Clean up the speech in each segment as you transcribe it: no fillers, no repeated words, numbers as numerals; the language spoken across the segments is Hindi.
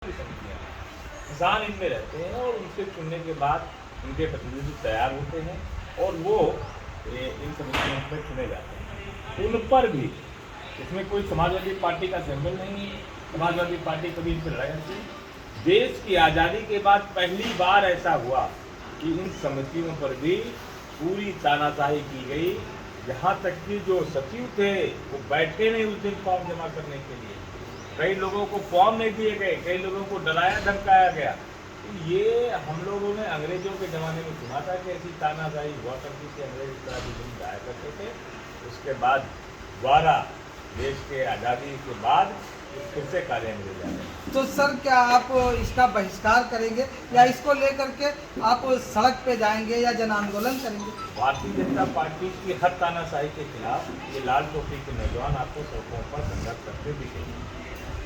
किसान इनमें रहते हैं और उनसे चुनने के बाद उनके प्रतिनिधि तैयार होते हैं और वो इन समितियों में चुने जाते हैं। उन पर भी इसमें कोई समाजवादी पार्टी का सिंबल नहीं है। समाजवादी पार्टी कभी इन पर लड़ाई नहीं। देश की आज़ादी के बाद पहली बार ऐसा हुआ कि इन समितियों पर भी पूरी तानाशाही की गई। यहाँ तक कि जो सचिव थे वो बैठे नहीं उस दिन फॉर्म जमा करने के लिए। कई लोगों को फॉर्म नहीं दिए गए, कई लोगों को डराया धमकाया गया। तो ये हम लोगों ने अंग्रेजों के ज़माने में सुना था कि ऐसी तानाशाही हुआ करती थी, अंग्रेज इस तरह की दिन जाया करते थे। उसके बाद दोबारा देश के आज़ादी के बाद फिर से कार्यान्वित हो जाए। तो सर क्या आप इसका बहिष्कार करेंगे या इसको लेकर के आप सड़क पे जाएंगे या जन आंदोलन करेंगे? भारतीय जनता पार्टी की हर तानाशाही के खिलाफ ये लाल टोपी के नौजवान आपको सड़कों पर संघर्ष करते दिखेंगे।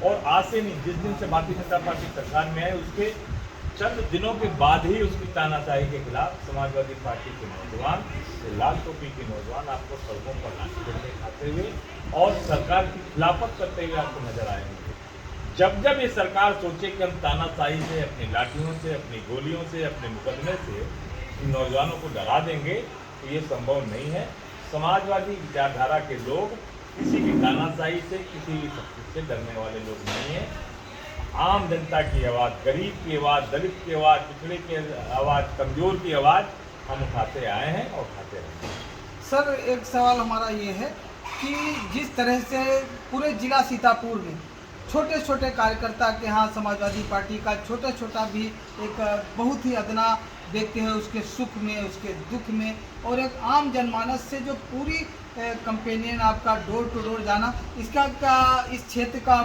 और आज से नहीं, जिस दिन से भारतीय जनता पार्टी सरकार में आए उसके चंद दिनों के बाद ही उसकी तानाशाही के खिलाफ समाजवादी पार्टी के नौजवान, लाल टोपी के नौजवान आपको सड़कों पर लाठी डंडे खाते हुए और सरकार की खिलाफत करते हुए आपको नजर आएंगे। जब जब ये सरकार सोचे कि हम तानाशाही से, अपनी लाठियों से, अपनी गोलियों से, अपने मुकदमे से इन नौजवानों को डरा देंगे, तो ये संभव नहीं है। समाजवादी विचारधारा के लोग किसी भी तानाशाही से, किसी भी शक्ति से डरने वाले लोग नहीं हैं। आम जनता की आवाज़, गरीब की आवाज़, दलित की आवाज़, पिछड़े की आवाज़, कमज़ोर की आवाज़ हम उठाते आए हैं और उठाते रहेंगे। सर एक सवाल हमारा ये है कि जिस तरह से पूरे जिला सीतापुर में छोटे छोटे कार्यकर्ता के यहाँ समाजवादी पार्टी का छोटा छोटा भी एक बहुत ही अदना व्यक्ति है, उसके सुख में, उसके दुख में, और एक आम जनमानस से जो पूरी कंपेनियन आपका डोर टू डोर जाना, इसका का इस क्षेत्र का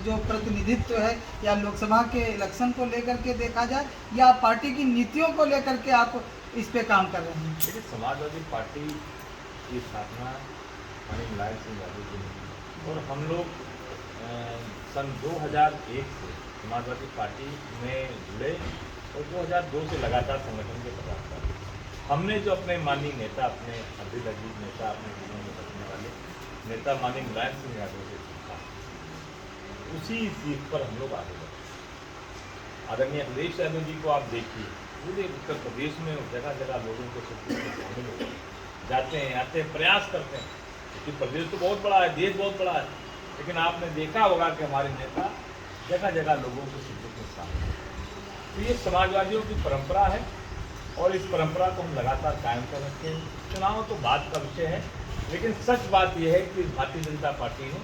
जो प्रतिनिधित्व है या लोकसभा के इलेक्शन को लेकर के देखा जाए या पार्टी की नीतियों को लेकर के आप इस पे काम कर रहे हैं? देखिए, समाजवादी पार्टी की स्थापना माननीय लाल सिंह यादव जी ने की और हम लोग सन 2001 से समाजवादी पार्टी में जुड़े और 2002 से लगातार संगठन के पदाधिकारी। हमने जो अपने माननीय नेता, अपने अजीज नेता, अपने जीवन में बचने वाले नेता माननीय मुलायम सिंह यादव से सीखा, उसी सीख पर हम लोग आगे बढ़े। आदरणीय अखिलेश यादव जी को आप देखिए, पूरे उत्तर प्रदेश में जगह जगह लोगों को शामिल हो जाते हैं, आते हैं, प्रयास करते हैं, क्योंकि प्रदेश तो बहुत बड़ा है, देश बहुत बड़ा है, लेकिन आपने देखा होगा कि हमारे नेता जगह जगह लोगों को शिक्षित में शामिल हैं। तो ये समाजवादियों की परंपरा है और इस परंपरा को हम लगातार कायम कर रखते हैं। चुनाव तो बात का विषय है, लेकिन सच बात यह है कि भारतीय जनता पार्टी ने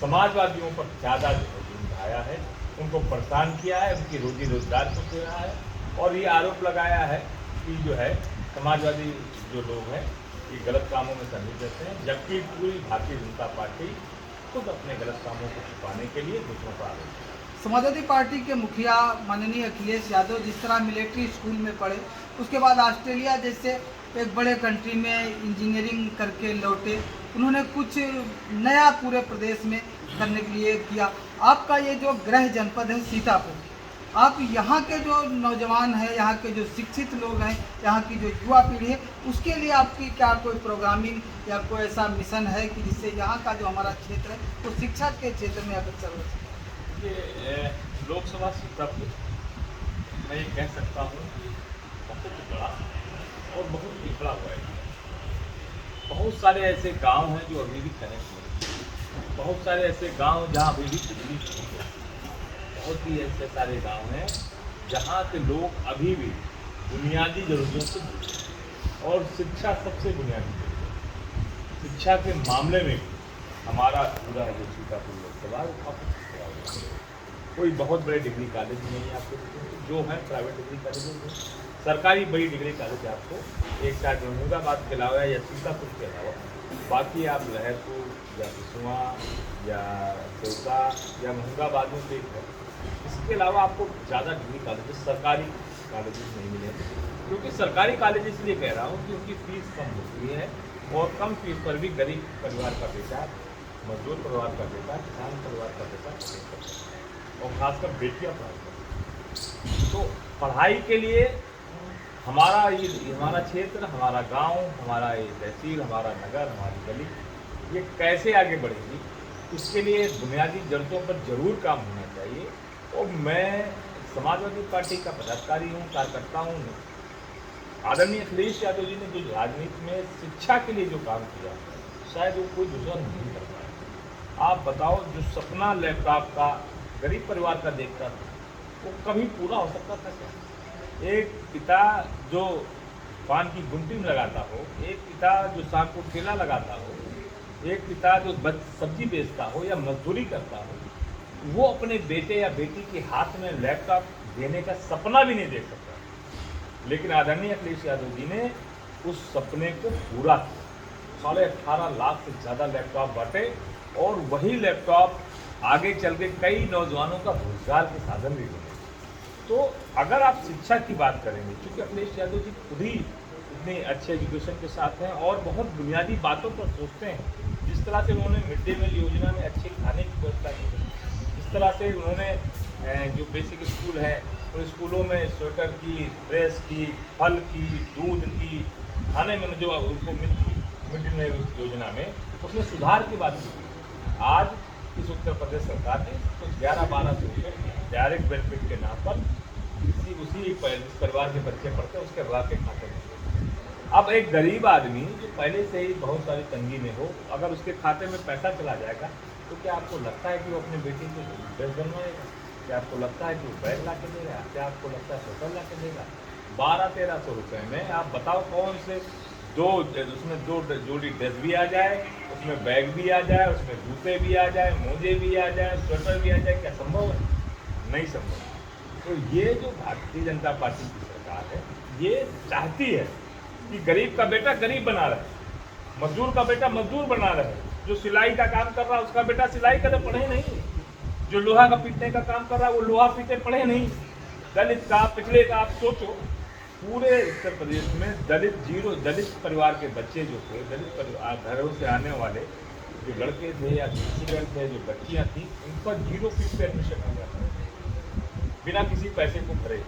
समाजवादियों पर ज़्यादा जुर्म ढाया है, उनको परेशान किया है, उनकी रोजी रोजगार को दे रहा है और ये आरोप लगाया है कि जो है समाजवादी जो लोग हैं ये गलत कामों में संलिप्त रहते हैं, जबकि पूरी भारतीय जनता पार्टी खुद अपने गलत कामों को छुपाने के लिए दूसरों पर आरोप है। समाजवादी पार्टी के मुखिया माननीय अखिलेश यादव जिस तरह मिलिट्री स्कूल में पढ़े, उसके बाद ऑस्ट्रेलिया जैसे एक बड़े कंट्री में इंजीनियरिंग करके लौटे, उन्होंने कुछ नया पूरे प्रदेश में करने के लिए किया। आपका ये जो गृह जनपद है सीतापुर, आप यहाँ के जो नौजवान हैं, यहाँ के जो शिक्षित लोग हैं, यहाँ की जो युवा पीढ़ी है, उसके लिए आपकी क्या कोई प्रोग्रामिंग या कोई ऐसा मिशन है कि जिससे यहाँ का जो हमारा क्षेत्र है वो शिक्षा के क्षेत्र में अग्रसर हो सके? ये लोकसभा सीतापुर मैं ये कह सकता हूँ बहुत बड़ा और बहुत पिछड़ा हुआ है। बहुत सारे ऐसे गांव हैं जो अभी भी कनेक्ट नहीं, बहुत सारे ऐसे गांव जहाँ अभी भी बिजली नहीं है, बहुत ही ऐसे सारे गांव हैं जहाँ के लोग अभी भी बुनियादी जरूरतों से जुड़े हैं और शिक्षा सबसे बुनियादी जरूरत। शिक्षा के मामले में हमारा पूरा जो सीतापुर लोकसभा कोई बहुत बड़े डिग्री कॉलेज नहीं है आपको, जो है प्राइवेट डिग्री कॉलेज में। सरकारी बड़ी डिग्री कॉलेज आपको एक साथ महमूदाबाद के अलावा या सीतापुर के अलावा बाकी आप लहरपुर या सिसुआ या चौका या महमूदाबाद में देख है। इसके अलावा आपको ज़्यादा डिग्री कॉलेज सरकारी कॉलेजेस नहीं मिलेंगे, क्योंकि सरकारी कॉलेज इसलिए कह रहा हूँ कि उनकी फीस कम होती है और कम फीस पर भी गरीब परिवार का बेटा, मजदूर परिवार का बेटा, किसान परिवार का बेटा पढ़ाई करता है और खासकर बेटियां पढ़ाई करती हैं। तो पढ़ाई के लिए हमारा क्षेत्र, हमारा गांव, हमारा ये तहसील, हमारा नगर, हमारी गली ये कैसे आगे बढ़ेगी, इसके लिए बुनियादी जरूरतों पर जरूर काम होना चाहिए। और मैं समाजवादी पार्टी का पदाधिकारी हूँ, कार्यकर्ता हूँ। आदरणीय अखिलेश यादव जी ने जो राजनीति में शिक्षा के लिए जो काम किया, शायद वो कोई दूसरा नहीं कर पाया। आप बताओ, जो सपना लैपटॉप का गरीब परिवार का देखता था, वो कभी पूरा हो सकता था क्या? एक पिता जो पान की गुमटी में लगाता हो, एक पिता जो शाम को ठेला लगाता हो, एक पिता जो सब्जी बेचता हो या मजदूरी करता हो, वो अपने बेटे या बेटी के हाथ में लैपटॉप देने का सपना भी नहीं देख सकता। लेकिन आदरणीय अखिलेश यादव जी ने उस सपने को पूरा किया। 18.5 लाख से ज़्यादा लैपटॉप बांटे और वही लैपटॉप आगे चल के कई नौजवानों का रोजगार के साधन भी बने। तो अगर आप शिक्षा की बात करेंगे, क्योंकि अखिलेश यादव जी खुद ही इतने अच्छे एजुकेशन के साथ हैं और बहुत बुनियादी बातों पर सोचते हैं। जिस तरह से उन्होंने मिड डे मील योजना में अच्छे खाने की व्यवस्था की, जिस तरह से उन्होंने जो बेसिक स्कूल है उन स्कूलों में स्वेटर की, ड्रेस की, फल की, दूध की, खाने में जो उनको मिलती मिड डे मील योजना में, उसमें सुधार की बात की। आज इस उत्तर प्रदेश सरकार ने तो 11-12 सौ रुपये डायरेक्ट बेनिफिट के नाम पर उसी परिवार के बच्चे पढ़ते हैं उसके बाद के खाते में। अब एक गरीब आदमी जो पहले से ही बहुत सारी तंगी में हो, अगर उसके खाते में पैसा चला जाएगा तो क्या आपको लगता है कि वो अपने बेटे को ड्रेस बनवाएगा? क्या आपको लगता है कि वो बैग ला के देगा? क्या आपको लगता है स्वेटर ला के देगा? 12-13 सौ रुपये में आप बताओ कौन से उसमें दो जोड़ी ड्रेस भी आ जाए, उसमें बैग भी आ जाए, उसमें जूते भी आ जाए, मोजे भी आ जाए, स्वेटर भी आ जाए? क्या संभव है? नहीं संभव। तो ये जो भारतीय जनता पार्टी की सरकार है, ये चाहती है कि गरीब का बेटा गरीब बना रहे, मजदूर का बेटा मजदूर बना रहे, जो सिलाई का काम कर रहा है उसका बेटा सिलाई करे पढ़े नहीं, जो लोहा का पीटने का काम कर रहा है वो लोहा पीटे पढ़े नहीं, दलित का, पिछड़े का। आप सोचो पूरे उत्तर प्रदेश में दलित परिवार के बच्चे जो थे, दलित परिवार घरों से आने वाले जो लड़के थे या स्टूडेंट थे, जो बच्चियाँ थी, उनका 0 फीस पे एडमिशन हो जाता है बिना किसी पैसे को भरे।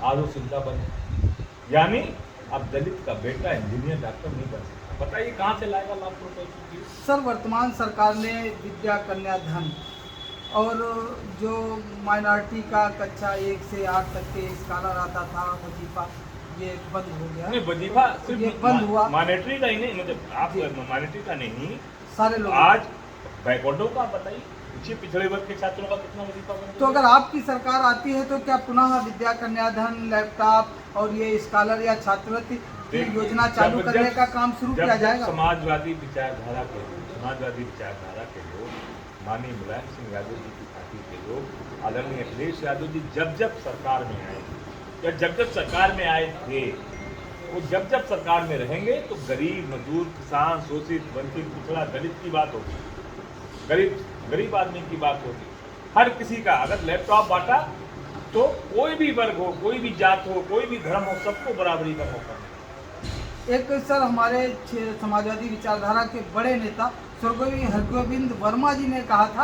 आज वो सुविधा बनी, यानी अब दलित का बेटा इंजीनियर डॉक्टर नहीं बन सकता। बताइए कहाँ से लाएगा लाख रुपए की फीस? सर, वर्तमान सरकार ने विद्या कन्या धन और जो माइनॉरिटी का कक्षा 1 से 8 तक के स्कॉलर आता था वजीफा, ये बंद हो गया। नहीं, वजीफा सिर्फ ये बंद हुआ, माइनॉरिटी का ही नहीं, मतलब आप माइनॉरिटी का नहीं, सारे लोग। आज बैकवर्डों का बताइए, पिछड़े वर्ग के छात्रों का कितना वजीफा बन? तो अगर आपकी सरकार आती है तो क्या पुनः विद्या कन्या धन, लैपटॉप और ये स्कॉलर या छात्रवृत्ति की योजना चालू करने का काम शुरू किया जाएगा? समाजवादी विचारधारा के लोग, माननीय मुलायम सिंह यादव जी की पार्टी के लोग, आदरणीय अखिलेश यादव जी जब सरकार में आए या जब सरकार में आए थे, वो जब सरकार में रहेंगे तो गरीब, मजदूर, किसान, शोषित, वंचित, पिछड़ा, दलित की बात होगी, गरीब आदमी की बात होगी। हर किसी का अगर लैपटॉप बांटा तो कोई भी वर्ग हो, कोई भी जात हो, कोई भी धर्म हो, सबको बराबरी का मौका मिले। एक सर, हमारे समाजवादी विचारधारा के बड़े नेता स्वर्गीय हरगोविंद वर्मा जी ने कहा था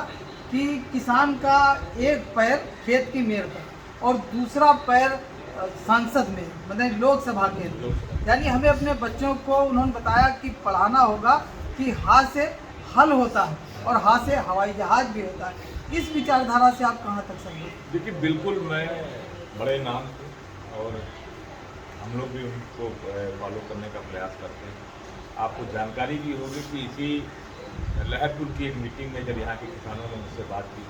कि किसान का एक पैर खेत की मेड़ पर और दूसरा पैर संसद में, मतलब लोकसभा के, यानी हमें अपने बच्चों को उन्होंने बताया कि पढ़ाना होगा कि हाथ से हल होता है और हाथ से हवाई जहाज भी होता है। इस विचारधारा से आप कहाँ तक समझे? देखिए, बिल्कुल मैं बड़े नाम थे और हम लोग भी उनको फॉलो करने का प्रयास करते हैं। आपको जानकारी भी होगी कि इसी लहरपुर की एक मीटिंग में जब यहाँ के किसानों ने मुझसे बात की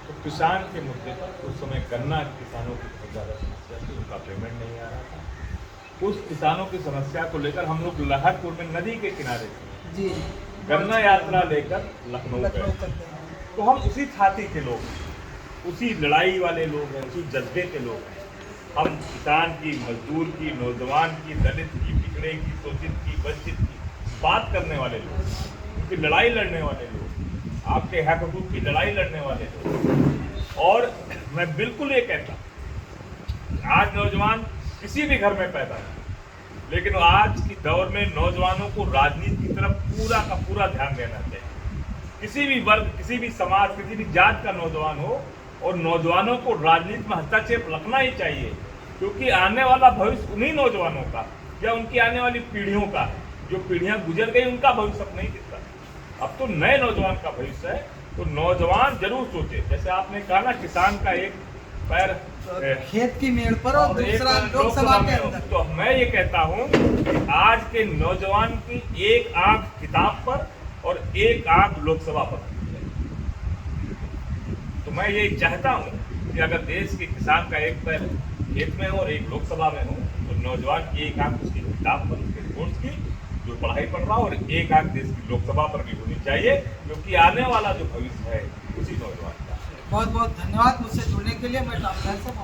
तो किसान के मुद्दे पर उस समय गन्ना किसानों की बहुत ज़्यादा समस्या थी, उनका पेमेंट नहीं आ रहा था। उस किसानों की समस्या को लेकर हम लोग लहरपुर में नदी के किनारे थे जी, गन्ना यात्रा लेकर लखनऊ गए। तो हम उसी छाती के लोग, उसी लड़ाई वाले लोग हैं, उसी जज्बे के लोग हैं। हम किसान की, मजदूर की, नौजवान की, दलित की, पिछड़े की, शोषित की, वंचित की बात करने वाले लोग, उनकी लड़ाई लड़ने वाले लोग, आपके हक हकूक की लड़ाई लड़ने वाले लोग। और मैं बिल्कुल ये कहता हूँ, आज नौजवान किसी भी घर में पैदा है, लेकिन आज की दौर में नौजवानों को राजनीति की तरफ पूरा का पूरा ध्यान देना चाहिए। किसी भी वर्ग, किसी भी समाज, किसी भी जात का नौजवान हो, और नौजवानों को राजनीति में हस्तक्षेप रखना ही चाहिए, क्योंकि आने वाला भविष्य उन्हीं नौजवानों का या उनकी आने वाली पीढ़ियों का है। जो पीढ़ियां गुजर गई उनका भविष्य अब नहीं दिखता। अब तो नए नौजवान का भविष्य है, तो नौजवान जरूर सोचे, जैसे आपने कहा ना किसान का एक पैर खेत की मेड़ पर और एक दूसरा लोकसभा के हो। अंदर। तो मैं ये कहता हूँ कि आज के नौजवान की एक आंख किताब पर और एक आंख लोकसभा पर। तो मैं ये चाहता हूँ कि अगर देश के किसान का एक पैर खेत में हो और एक लोकसभा में हो, तो नौजवान की एक आंख उसकी किताब पर, उसके कोर्स की जो पढ़ाई पढ़ रहा हो, और एक आंख देश की लोकसभा पर भी होनी चाहिए, क्योंकि आने वाला जो भविष्य है उसी नौजवान का। बहुत बहुत धन्यवाद मुझसे जुड़ने के लिए। मैं डॉक्टर साहब